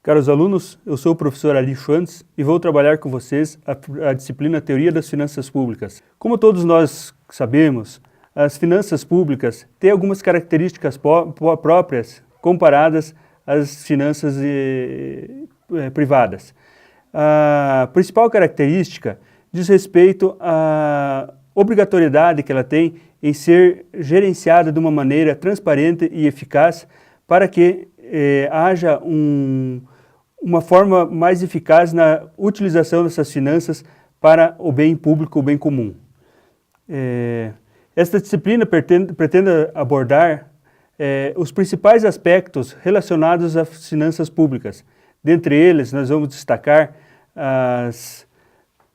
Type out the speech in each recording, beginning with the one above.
Caros alunos, eu sou o professor Ali Schwantz e vou trabalhar com vocês a disciplina Teoria das Finanças Públicas. Como todos nós sabemos, as finanças públicas têm algumas características próprias comparadas às finanças privadas. A principal característica diz respeito à obrigatoriedade que ela tem em ser gerenciada de uma maneira transparente e eficaz para que haja uma forma mais eficaz na utilização dessas finanças para o bem público, o bem comum. Esta disciplina pretende abordar os principais aspectos relacionados às finanças públicas. Dentre eles, nós vamos destacar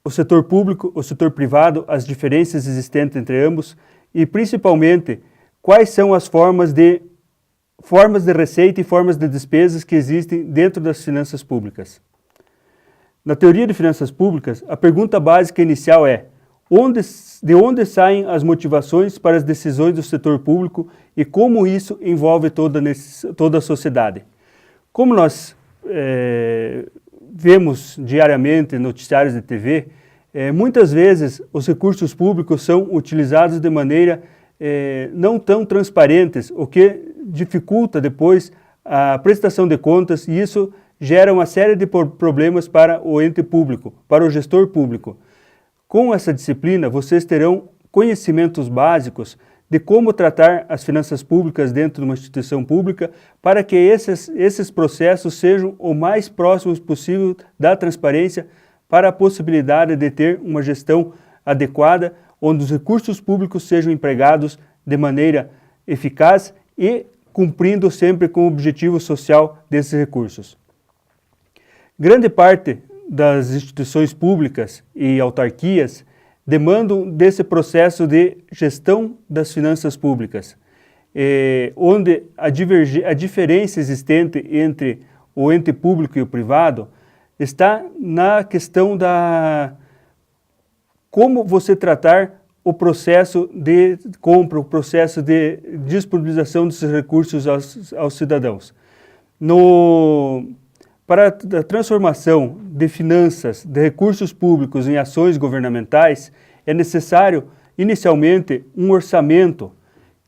o setor público, o setor privado, as diferenças existentes entre ambos e, principalmente, quais são as formas de receita e formas de despesas que existem dentro das finanças públicas. Na teoria de finanças públicas, a pergunta básica inicial é: de onde saem as motivações para as decisões do setor público e como isso envolve toda a sociedade? Como nós vemos diariamente em noticiários de TV, muitas vezes os recursos públicos são utilizados de maneira não tão transparentes, o que dificulta depois a prestação de contas, e isso gera uma série de problemas para o ente público, para o gestor público. Com essa disciplina, vocês terão conhecimentos básicos de como tratar as finanças públicas dentro de uma instituição pública para que esses processos sejam o mais próximos possível da transparência para a possibilidade de ter uma gestão adequada, onde os recursos públicos sejam empregados de maneira eficaz e cumprindo sempre com o objetivo social desses recursos. Grande parte das instituições públicas e autarquias demandam desse processo de gestão das finanças públicas, onde a diferença existente entre o ente público e o privado está na questão da como você tratar o processo de compra, o processo de disponibilização desses recursos aos cidadãos. Para a transformação de finanças, de recursos públicos em ações governamentais, é necessário, inicialmente, um orçamento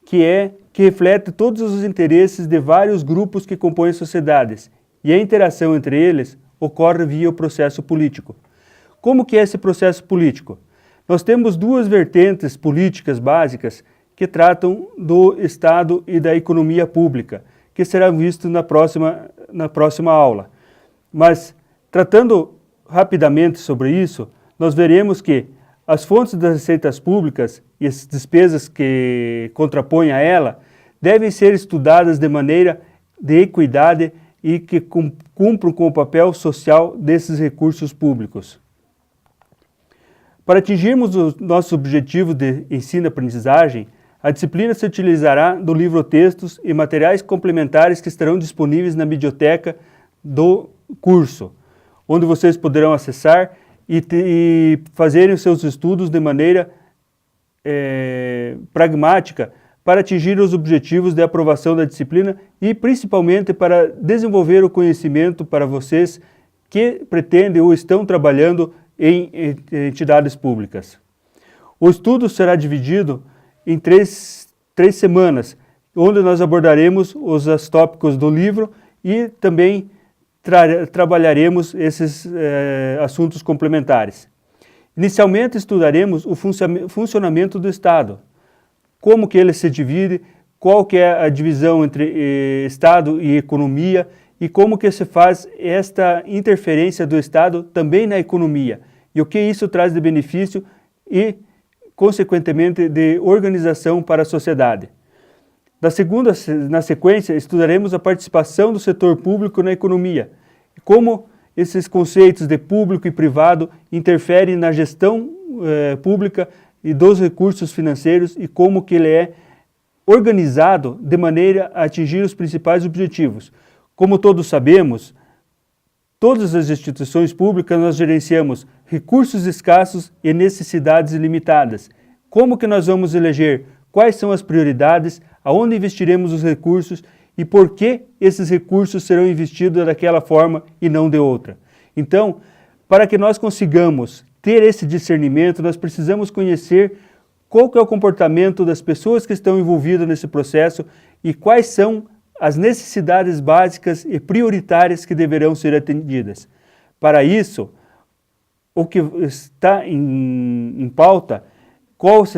que reflete todos os interesses de vários grupos que compõem as sociedades, e a interação entre eles ocorre via o processo político. Como que é esse processo político? Nós temos duas vertentes políticas básicas que tratam do Estado e da economia pública, que será visto na próxima aula. Mas, tratando rapidamente sobre isso, nós veremos que as fontes das receitas públicas e as despesas que contrapõem a ela devem ser estudadas de maneira de equidade e que cumpram com o papel social desses recursos públicos. Para atingirmos o nosso objetivo de ensino-aprendizagem, a disciplina se utilizará do livro Textos e materiais complementares que estarão disponíveis na biblioteca do curso, onde vocês poderão acessar e fazerem os seus estudos de maneira pragmática para atingir os objetivos de aprovação da disciplina e principalmente para desenvolver o conhecimento para vocês que pretendem ou estão trabalhando em entidades públicas. O estudo será dividido em três semanas, onde nós abordaremos os tópicos do livro e também trabalharemos esses assuntos complementares. Inicialmente estudaremos o funcionamento do Estado, como que ele se divide, qual que é a divisão entre Estado e economia e como que se faz esta interferência do Estado também na economia e o que isso traz de benefício e, consequentemente, de organização para a sociedade. Na sequência, estudaremos a participação do setor público na economia, como esses conceitos de público e privado interferem na gestão pública e dos recursos financeiros e como que ele é organizado de maneira a atingir os principais objetivos. Como todos sabemos, todas as instituições públicas nós gerenciamos recursos escassos e necessidades ilimitadas. Como que nós vamos eleger quais são as prioridades, aonde investiremos os recursos e por que esses recursos serão investidos daquela forma e não de outra. Então, para que nós consigamos ter esse discernimento, nós precisamos conhecer qual que é o comportamento das pessoas que estão envolvidas nesse processo e quais são as necessidades básicas e prioritárias que deverão ser atendidas. Para isso, o que está em pauta, quais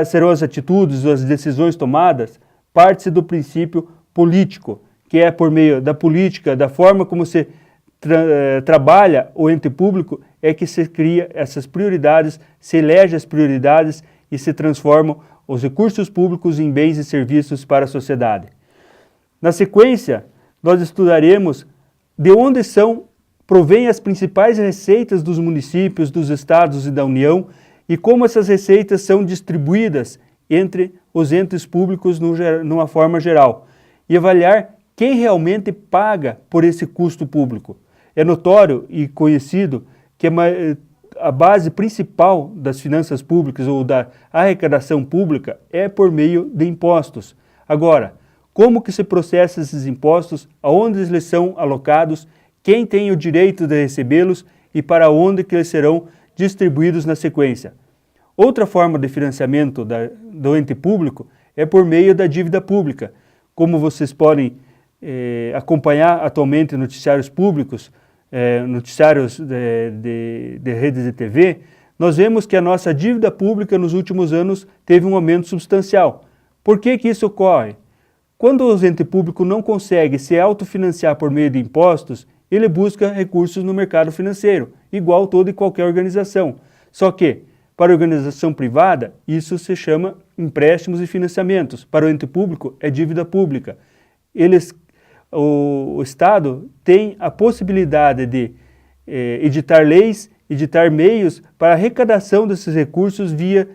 serão as atitudes, as decisões tomadas, parte-se do princípio político, que é por meio da política, da forma como se trabalha o ente público, é que se cria essas prioridades, se elege as prioridades e se transformam os recursos públicos em bens e serviços para a sociedade. Na sequência, nós estudaremos de onde provêm as principais receitas dos municípios, dos estados e da União e como essas receitas são distribuídas entre os entes públicos numa forma geral e avaliar quem realmente paga por esse custo público. É notório e conhecido que a base principal das finanças públicas ou da arrecadação pública é por meio de impostos. Agora, como que se processa esses impostos, aonde eles são alocados, quem tem o direito de recebê-los e para onde que eles serão distribuídos na sequência. Outra forma de financiamento do ente público é por meio da dívida pública. Como vocês podem acompanhar atualmente noticiários públicos, noticiários de redes de TV, nós vemos que a nossa dívida pública nos últimos anos teve um aumento substancial. Por que isso ocorre? Quando o ente público não consegue se autofinanciar por meio de impostos, ele busca recursos no mercado financeiro, igual toda e qualquer organização. Só que, para a organização privada, isso se chama empréstimos e financiamentos. Para o ente público, é dívida pública. O Estado tem a possibilidade de editar leis, editar meios para a arrecadação desses recursos via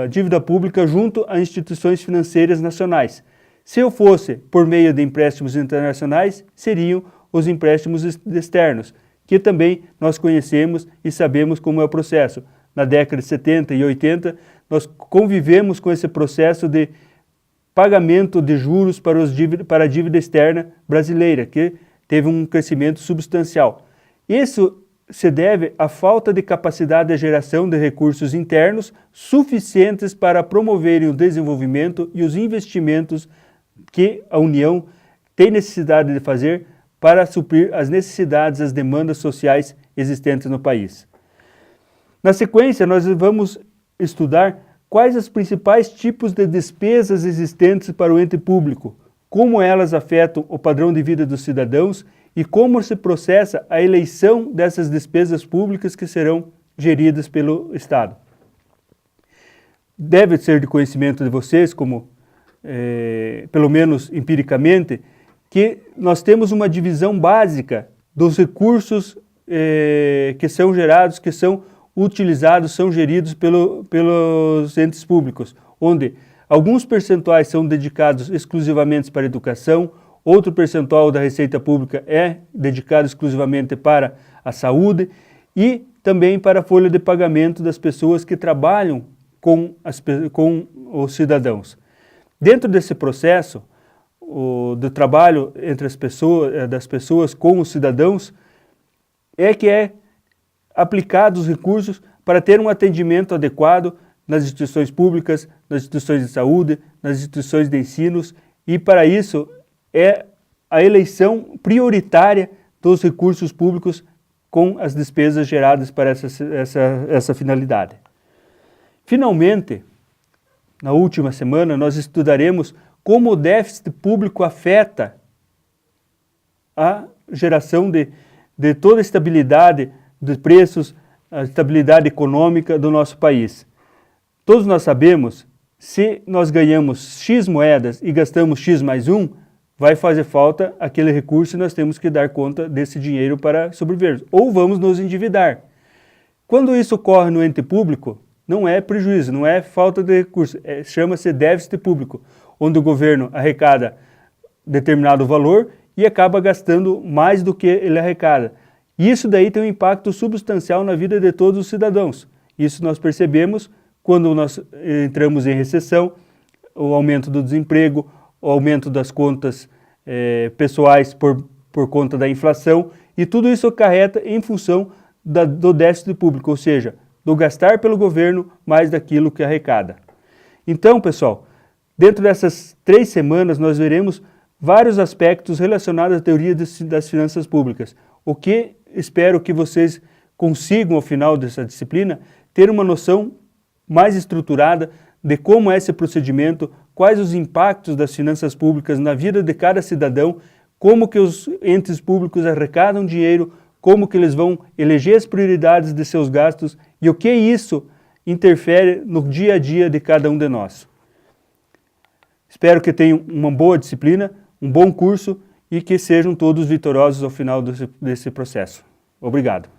a dívida pública junto a instituições financeiras nacionais. Se eu fosse por meio de empréstimos internacionais, seriam os empréstimos externos, que também nós conhecemos e sabemos como é o processo. Na década de 70 e 80, nós convivemos com esse processo de pagamento de juros para a dívida externa brasileira, que teve um crescimento substancial. Isso se deve à falta de capacidade de geração de recursos internos suficientes para promoverem o desenvolvimento e os investimentos que a União tem necessidade de fazer para suprir as necessidades, as demandas sociais existentes no país. Na sequência, nós vamos estudar quais os principais tipos de despesas existentes para o ente público, como elas afetam o padrão de vida dos cidadãos e como se processa a eleição dessas despesas públicas que serão geridas pelo Estado. Deve ser de conhecimento de vocês, pelo menos empiricamente, que nós temos uma divisão básica dos recursos que são gerados, que são utilizados, são geridos pelos entes públicos, onde alguns percentuais são dedicados exclusivamente para a educação, outro percentual da receita pública é dedicado exclusivamente para a saúde e também para a folha de pagamento das pessoas que trabalham com os cidadãos. Dentro desse processo do trabalho entre das pessoas com os cidadãos, é aplicados os recursos para ter um atendimento adequado nas instituições públicas, nas instituições de saúde, nas instituições de ensino, e para isso é a eleição prioritária dos recursos públicos com as despesas geradas para essa finalidade. Finalmente, na última semana, nós estudaremos como o déficit público afeta a geração de toda a estabilidade dos preços, a estabilidade econômica do nosso país. Todos nós sabemos, se nós ganhamos X moedas e gastamos X mais 1, vai fazer falta aquele recurso e nós temos que dar conta desse dinheiro para sobreviver. Ou vamos nos endividar. Quando isso ocorre no ente público, não é prejuízo, não é falta de recurso, chama-se déficit público, onde o governo arrecada determinado valor e acaba gastando mais do que ele arrecada. E isso daí tem um impacto substancial na vida de todos os cidadãos. Isso nós percebemos quando nós entramos em recessão, o aumento do desemprego, o aumento das contas pessoais por conta da inflação, e tudo isso acarreta em função do déficit público, ou seja, do gastar pelo governo mais daquilo que arrecada. Então, pessoal, dentro dessas 3 semanas nós veremos vários aspectos relacionados à teoria das finanças públicas, o que espero que vocês consigam, ao final dessa disciplina, ter uma noção mais estruturada de como é esse procedimento, quais os impactos das finanças públicas na vida de cada cidadão, como que os entes públicos arrecadam dinheiro, como que eles vão eleger as prioridades de seus gastos e o que isso interfere no dia a dia de cada um de nós. Espero que tenham uma boa disciplina, um bom curso e que sejam todos vitoriosos ao final desse processo. Obrigado.